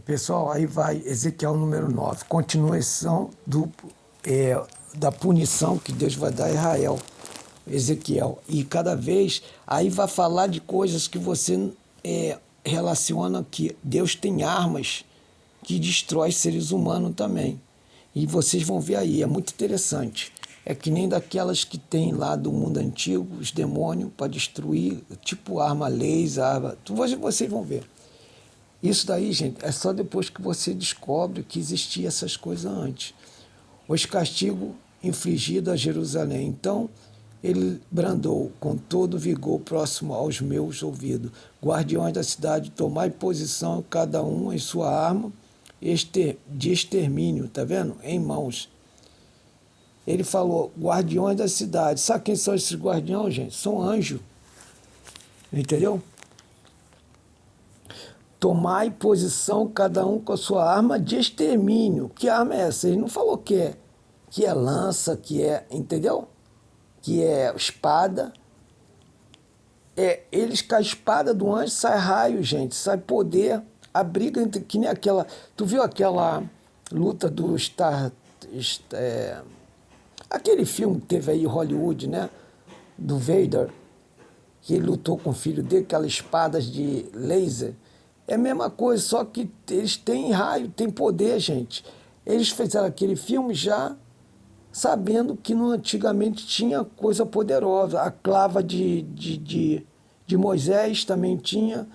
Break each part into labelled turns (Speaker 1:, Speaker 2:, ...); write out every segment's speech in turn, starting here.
Speaker 1: Pessoal, aí vai Ezequiel número 9, continuação da punição que Deus vai dar a Israel, Ezequiel. E cada vez, aí vai falar de coisas que você relaciona que Deus tem armas que destrói seres humanos também. E vocês vão ver aí, é muito interessante. É que nem daquelas que tem lá do mundo antigo, os demônios para destruir, tipo arma laser, arma. Vocês vão ver. Isso daí, gente, é só depois que você descobre que existia essas coisas antes. Os castigos infligidos a Jerusalém. Então, ele brandou com todo vigor próximo aos meus ouvidos. Guardiões da cidade, tomai posição, cada um em sua arma de extermínio, tá vendo? Em mãos. Ele falou, guardiões da cidade. Sabe quem são esses guardiões, gente? São anjos. Entendeu? Tomai posição, cada um com a sua arma de extermínio. Que arma é essa? Ele não falou que é lança, que é, entendeu? Que é espada. Eles com a espada do anjo sai raio, gente, sai poder. A briga entre, que nem aquela. Tu viu aquela luta do aquele filme que teve aí em Hollywood, né? Do Vader, que ele lutou com o filho dele, aquelas espadas de laser. É a mesma coisa, só que eles têm raio, têm poder, gente. Eles fizeram aquele filme já sabendo que antigamente tinha coisa poderosa. A clava de Moisés também tinha.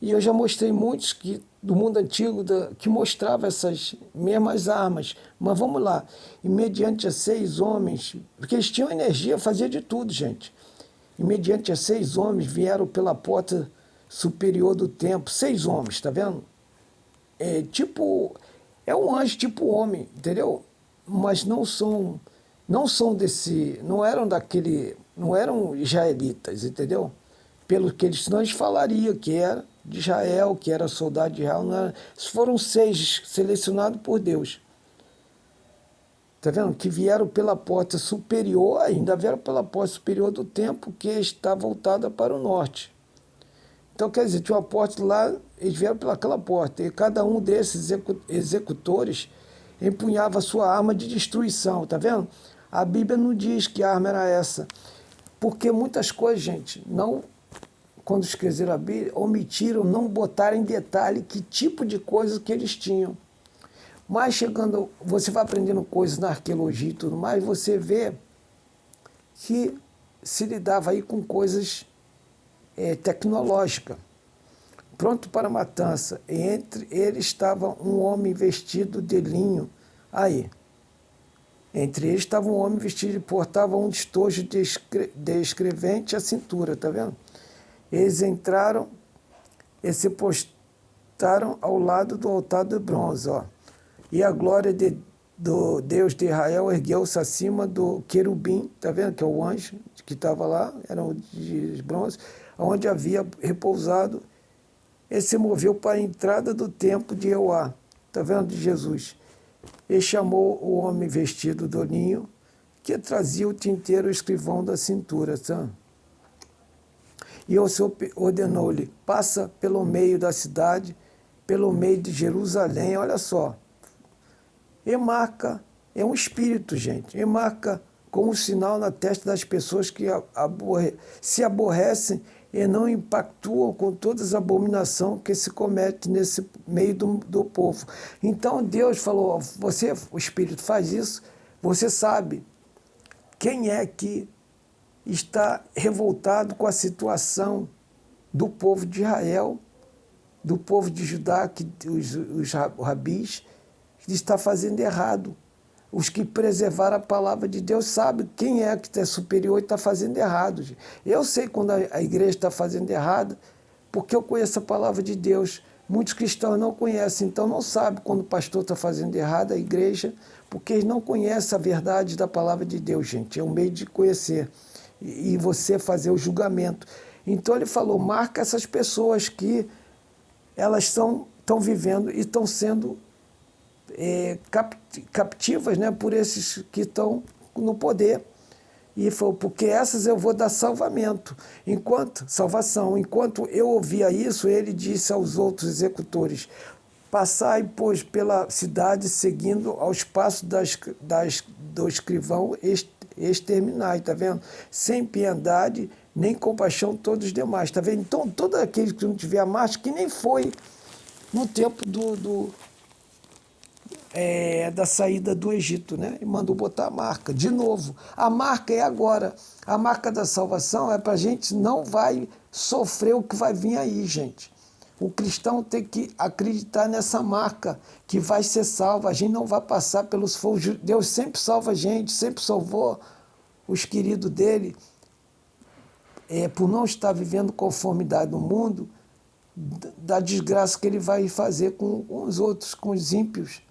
Speaker 1: E eu já mostrei muitos do mundo antigo que mostrava essas mesmas armas. Mas vamos lá. E mediante a 6 homens, porque eles tinham energia, fazia de tudo, gente. E mediante a 6 homens vieram pela porta superior do templo. 6 homens, tá vendo? É um anjo tipo homem, entendeu? Mas não eram daquele, não eram israelitas, entendeu? Pelo que eles, senão eles falariam que era de Israel, que era soldado de Israel, não era. Foram 6 selecionados por Deus. Está vendo? Que vieram pela porta superior, ainda vieram pela porta superior do templo, que está voltada para o norte. Então, quer dizer, tinha uma porta lá, eles vieram pelaquela porta, e cada um desses executores empunhava a sua arma de destruição, tá vendo? A Bíblia não diz que arma era essa, porque muitas coisas, gente, não, quando escreveram a Bíblia, omitiram, não botaram em detalhe que tipo de coisa que eles tinham. Mas chegando, você vai aprendendo coisas na arqueologia e tudo mais, você vê que se lidava aí com coisas tecnológicas, pronto para a matança. E entre eles estava um homem vestido de linho. Aí, entre eles estava um homem vestido e portava um estojo de escrevente à cintura, tá vendo? Eles entraram e se postaram ao lado do altar de bronze, ó. E a glória do Deus de Israel ergueu-se acima do querubim, tá vendo? Que é o anjo que estava lá, era o de bronze, onde havia repousado. Ele se moveu para a entrada do templo de Euá, tá vendo? De Jesus. E chamou o homem vestido do linho, que trazia o tinteiro escrivão da cintura, tá? E o Senhor ordenou-lhe, passa pelo meio da cidade, pelo meio de Jerusalém, olha só. E marca, é um espírito, gente, e marca como sinal na testa das pessoas que se aborrecem e não impactuam com todas as abominações que se cometem nesse meio do povo. Então Deus falou, você, o Espírito, faz isso, você sabe quem é que está revoltado com a situação do povo de Israel, do povo de Judá, que os rabis, que está fazendo errado. Os que preservaram a palavra de Deus sabem quem é que é superior e está fazendo errado. Eu sei quando a igreja está fazendo errado, porque eu conheço a palavra de Deus. Muitos cristãos não conhecem, então não sabem quando o pastor está fazendo errado, a igreja, porque eles não conhecem a verdade da palavra de Deus, gente. É um meio de conhecer e você fazer o julgamento. Então ele falou, marca essas pessoas que elas estão vivendo e estão sendo captivas, né, por esses que estão no poder. E falou, porque essas eu vou dar salvamento, salvação. Enquanto eu ouvia isso, ele disse aos outros executores, Passai, pois, pela cidade, seguindo aos passos do escrivão, exterminai, tá vendo? Sem piedade, nem compaixão todos os demais, tá vendo? Então, todo aquele que não tiver a marcha, que nem foi no tempo da saída do Egito, né? E mandou botar a marca. De novo, a marca é agora. A marca da salvação é para a gente não vai sofrer o que vai vir aí, gente. O cristão tem que acreditar nessa marca, que vai ser salvo. A gente não vai passar pelos fogos. Deus sempre salva a gente, sempre salvou os queridos dele. Por não estar vivendo conformidade no mundo, da desgraça que ele vai fazer com os outros, com os ímpios.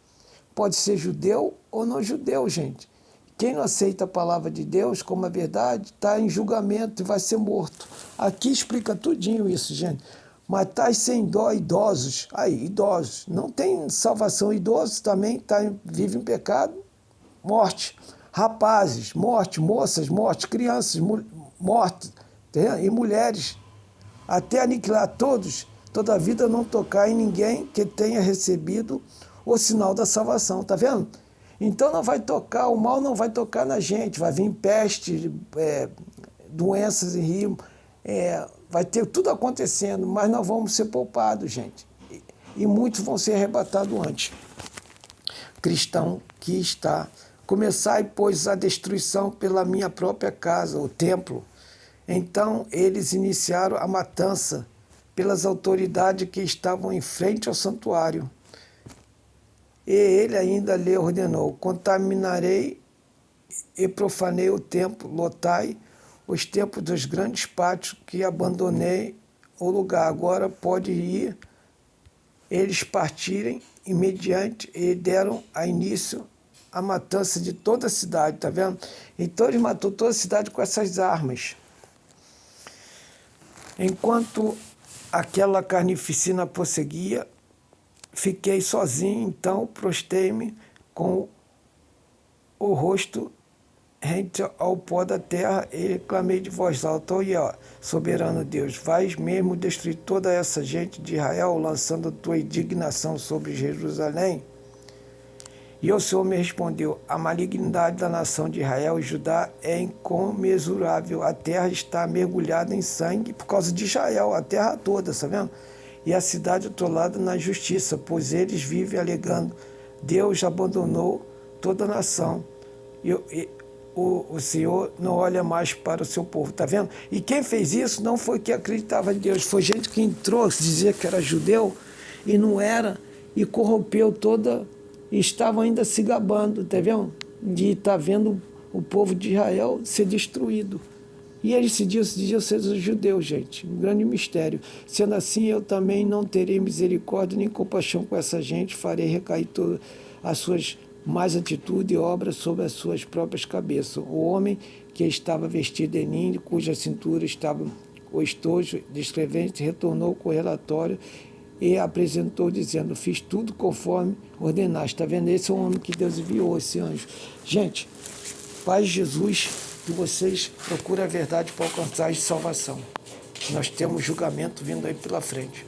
Speaker 1: Pode ser judeu ou não judeu, gente. Quem não aceita a palavra de Deus como a verdade, está em julgamento e vai ser morto. Aqui explica tudinho isso, gente. Matai sem dó idosos. Aí, idosos. Não tem salvação. Idosos também vivem em pecado. Morte. Rapazes, morte. Moças, morte. Crianças, morte. E mulheres. Até aniquilar todos. Toda a vida não tocar em ninguém que tenha recebido o sinal da salvação, tá vendo? Então não vai tocar, o mal não vai tocar na gente, vai vir peste, doenças em rio, vai ter tudo acontecendo, mas nós vamos ser poupados, gente. E muitos vão ser arrebatados antes. Cristão que está, começai, pois, a destruição pela minha própria casa, o templo. Então eles iniciaram a matança pelas autoridades que estavam em frente ao santuário. E ele ainda lhe ordenou: contaminarei e profanei o templo, lotai os templos dos grandes pátios que abandonei o lugar. Agora pode ir. Eles partirem imediante e deram a início a matança de toda a cidade, tá vendo? Então ele matou toda a cidade com essas armas. Enquanto aquela carnificina prosseguia, fiquei sozinho, então prostei-me com o rosto rente ao pó da terra e clamei de voz alta: ó, soberano Deus, vais mesmo destruir toda essa gente de Israel, lançando tua indignação sobre Jerusalém? E o Senhor me respondeu: a malignidade da nação de Israel e Judá é incomensurável. A terra está mergulhada em sangue por causa de Israel, a terra toda, tá vendo? E a cidade atolada na justiça, pois eles vivem alegando: Deus abandonou toda a nação. O Senhor não olha mais para o seu povo, tá vendo? E quem fez isso não foi que acreditava em Deus, foi gente que entrou, dizia que era judeu e não era, e corrompeu toda, e estavam ainda se gabando, tá vendo? De estar vendo o povo de Israel ser destruído. E eles se diziam ser judeus, gente. Um grande mistério. Sendo assim, eu também não terei misericórdia nem compaixão com essa gente, farei recair todas as suas más atitudes e obras sobre as suas próprias cabeças. O homem que estava vestido de linho, cuja cintura estava o estojo de escrevente, retornou com o relatório e apresentou, dizendo: fiz tudo conforme ordenaste. Está vendo? Esse é o homem que Deus enviou, esse anjo. Gente, paz de Jesus, que vocês procurem a verdade para alcançar a salvação. Nós temos julgamento vindo aí pela frente.